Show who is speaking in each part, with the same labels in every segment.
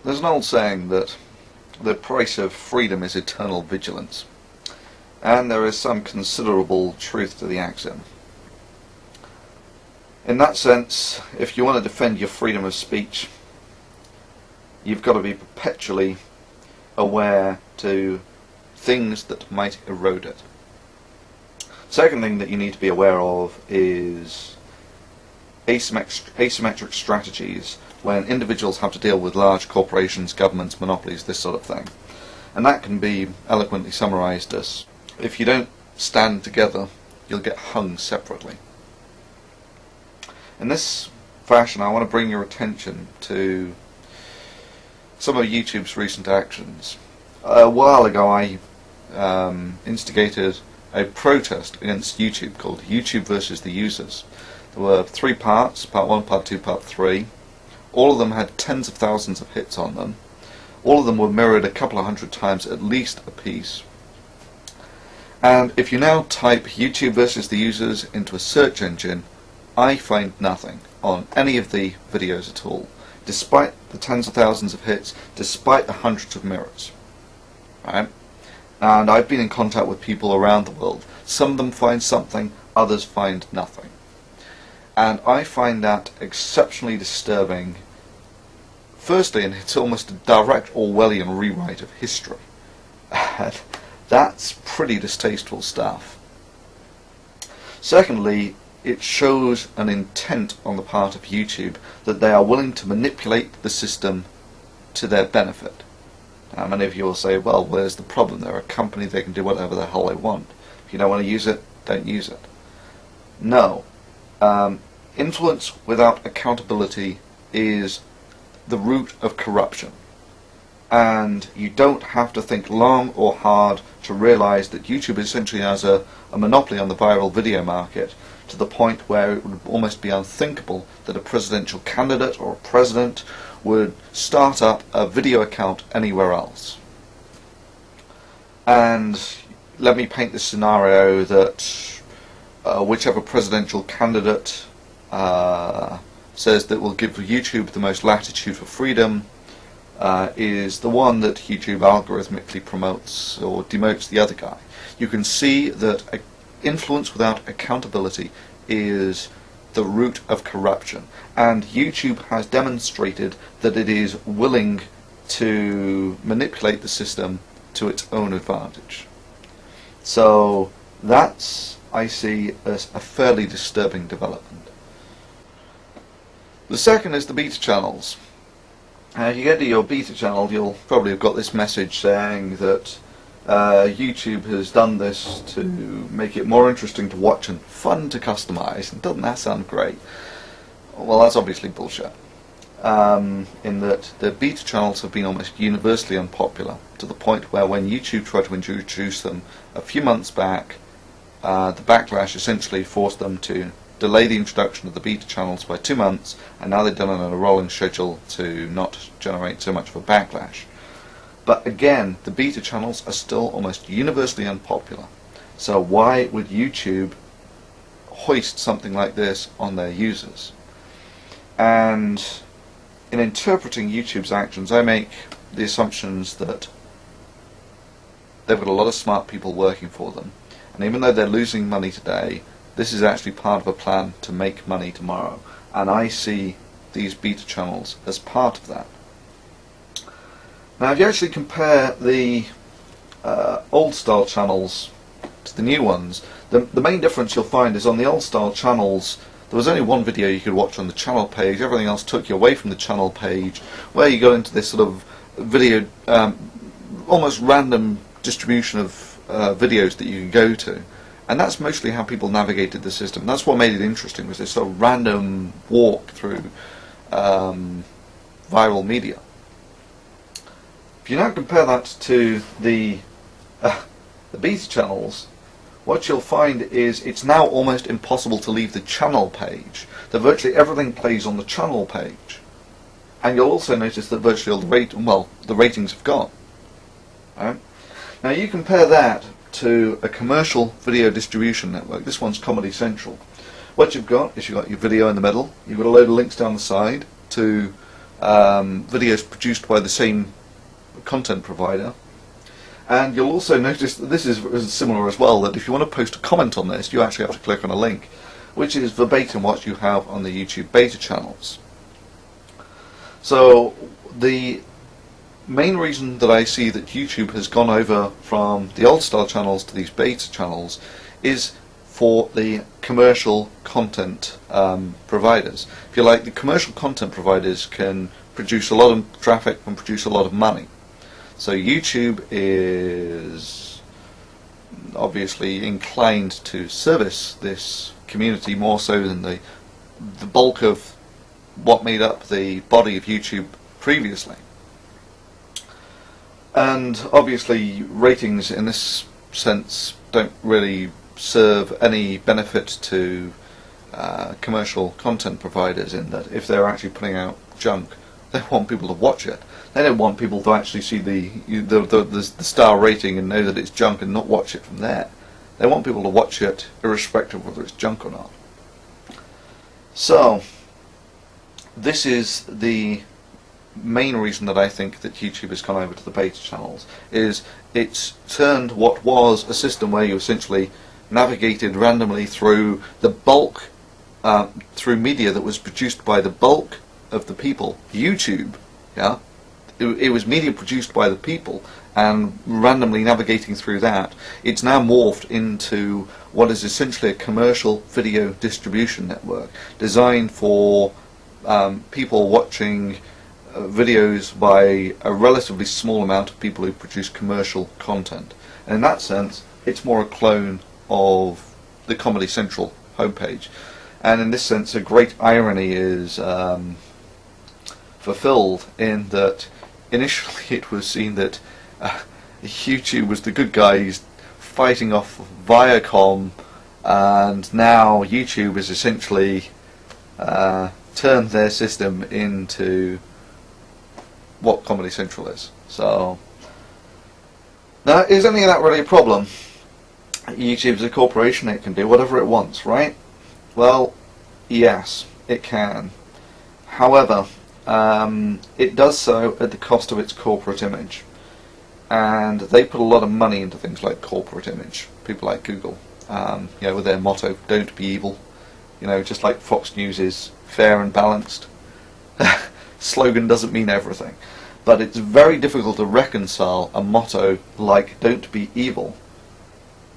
Speaker 1: There's an old saying that the price of freedom is eternal vigilance, and there is some considerable truth to the axiom. In that sense, if you want to defend your freedom of speech, you've got to be perpetually aware to things that might erode it. Second thing that you need to be aware of is asymmetric strategies when individuals have to deal with large corporations, governments, monopolies, this sort of thing. And that can be eloquently summarized as, if you don't stand together, you'll get hung separately. In this fashion, I want to bring your attention to some of YouTube's recent actions. A while ago I instigated a protest against YouTube called YouTube versus the Users. There were 3 parts, part 1, part 2, part 3. All of them had tens of thousands of hits on them. All of them were mirrored a couple of hundred times at least a piece. And if you now type YouTube versus the Users into a search engine, I find nothing on any of the videos at all, despite the tens of thousands of hits, despite the hundreds of mirrors. Right? And I've been in contact with people around the world. Some of them find something, others find nothing. And I find that exceptionally disturbing. Firstly, and it's almost a direct Orwellian rewrite of history. That's pretty distasteful stuff. Secondly, it shows an intent on the part of YouTube that they are willing to manipulate the system to their benefit. Many of you will say, well, where's the problem? They're a company, they can do whatever the hell they want. If you don't want to use it, don't use it. No. Influence without accountability is the root of corruption. And you don't have to think long or hard to realize that YouTube essentially has a monopoly on the viral video market, to the point where it would almost be unthinkable that a presidential candidate or a president would start up a video account anywhere else. And let me paint this scenario that whichever presidential candidate says that will give YouTube the most latitude for freedom is the one that YouTube algorithmically promotes or demotes the other guy. You can see that influence without accountability is the root of corruption, and YouTube has demonstrated that it is willing to manipulate the system to its own advantage. So that's, I see, as a fairly disturbing development. The second is the beta channels. If you get to your beta channel, you'll probably have got this message saying that YouTube has done this to make it more interesting to watch and fun to customize. And doesn't that sound great? Well, that's obviously bullshit. In that the beta channels have been almost universally unpopular, to the point where when YouTube tried to introduce them a few months back, the backlash essentially forced them to delay the introduction of the beta channels by 2 months, and now they've done it on a rolling schedule to not generate so much of a backlash. But again, the beta channels are still almost universally unpopular. So why would YouTube hoist something like this on their users? And in interpreting YouTube's actions, I make the assumptions that they've got a lot of smart people working for them. And even though they're losing money today, this is actually part of a plan to make money tomorrow. And I see these beta channels as part of that. Now, if you actually compare the old style channels to the new ones, the main difference you'll find is on the old style channels there was only one video you could watch on the channel page. Everything else took you away from the channel page, where you go into this sort of video, almost random distribution of videos that you can go to. And that's mostly how people navigated the system. That's what made it interesting, was this sort of random walk through viral media. If you now compare that to the beta channels, what you'll find is it's now almost impossible to leave the channel page. That virtually everything plays on the channel page. And you'll also notice that virtually all the ratings have gone. Right? Now you compare that to a commercial video distribution network. This one's Comedy Central. What you've got is you've got your video in the middle, you've got a load of links down the side to videos produced by the same content provider. And you'll also notice that this is similar as well, that if you want to post a comment on this, you actually have to click on a link, which is verbatim what you have on the YouTube beta channels. So the main reason that I see that YouTube has gone over from the old style channels to these beta channels is for the commercial content providers. If you like, the commercial content providers can produce a lot of traffic and produce a lot of money. So YouTube is obviously inclined to service this community more so than the bulk of what made up the body of YouTube previously. And obviously ratings in this sense don't really serve any benefit to commercial content providers, in that if they're actually putting out junk, they want people to watch it. They don't want people to actually see the star rating and know that it's junk and not watch it from there. They want people to watch it irrespective of whether it's junk or not. So this is the main reason that I think that YouTube has gone over to the beta channels, is it's turned what was a system where you essentially navigated randomly through the bulk, through media that was produced by the bulk of the people, YouTube, yeah? It was media produced by the people, and randomly navigating through that, it's now morphed into what is essentially a commercial video distribution network designed for people watching videos by a relatively small amount of people who produce commercial content. And in that sense, it's more a clone of the Comedy Central homepage. And in this sense, a great irony is fulfilled in that initially it was seen that YouTube was the good guys fighting off Viacom, and now YouTube is essentially turned their system into what Comedy Central is. So now, is any of that really a problem? YouTube's a corporation, it can do whatever it wants, right? Well, yes, it can. However, it does so at the cost of its corporate image, and they put a lot of money into things like corporate image. People like Google, with their motto, "Don't be evil," just like Fox News is fair and balanced. Slogan doesn't mean everything, but it's very difficult to reconcile a motto like "Don't be evil"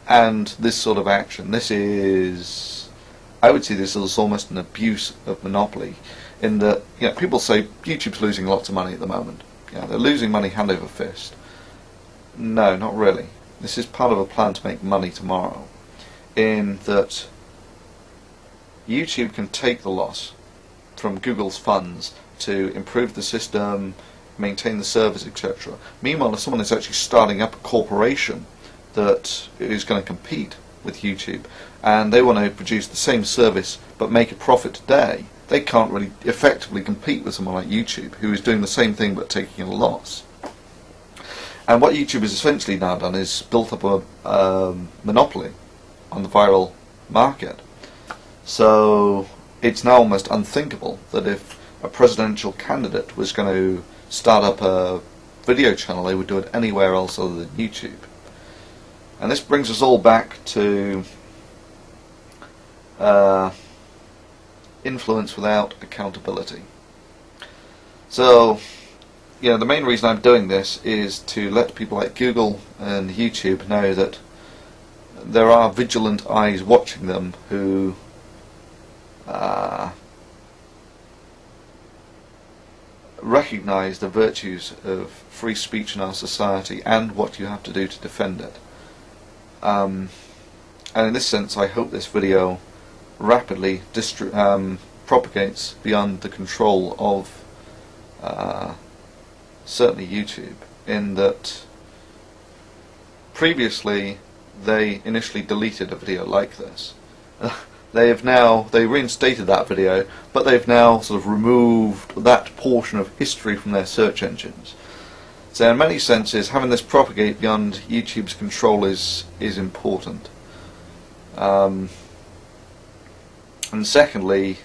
Speaker 1: and this sort of action. This is, I would see this as almost an abuse of monopoly, in that people say YouTube's losing lots of money at the moment. They're losing money hand over fist. No, not really. This is part of a plan to make money tomorrow, in that YouTube can take the loss from Google's funds to improve the system, maintain the servers, etc. Meanwhile, if someone is actually starting up a corporation that is going to compete with YouTube, and they want to produce the same service but make a profit today, they can't really effectively compete with someone like YouTube, who is doing the same thing but taking a loss. And what YouTube has essentially now done is built up a monopoly on the viral market. So it's now almost unthinkable that if a presidential candidate was going to start up a video channel, they would do it anywhere else other than YouTube. And this brings us all back to influence without accountability. So, the main reason I'm doing this is to let people like Google and YouTube know that there are vigilant eyes watching them who recognize the virtues of free speech in our society and what you have to do to defend it. And in this sense, I hope this video rapidly propagates beyond the control of certainly YouTube, in that previously they initially deleted a video like this. They reinstated that video, but they've now sort of removed that portion of history from their search engines. So in many senses, having this propagate beyond YouTube's control is important. And secondly,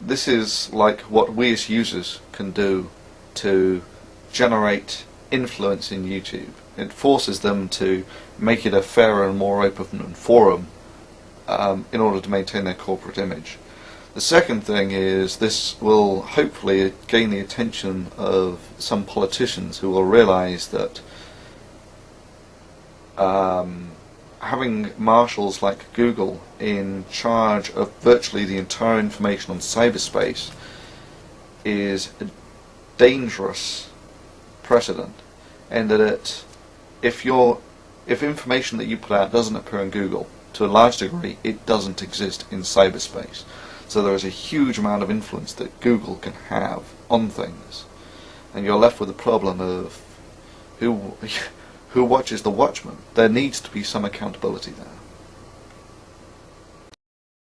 Speaker 1: this is like what we as users can do to generate influence in YouTube. It forces them to make it a fairer and more open forum in order to maintain their corporate image. The second thing is this will hopefully gain the attention of some politicians who will realise that having marshals like Google in charge of virtually the entire information on cyberspace is a dangerous precedent, and that if information that you put out doesn't appear in Google, to a large degree it doesn't exist in cyberspace. So there is a huge amount of influence that Google can have on things, and you're left with the problem of who watches the watchman. There needs to be some accountability there.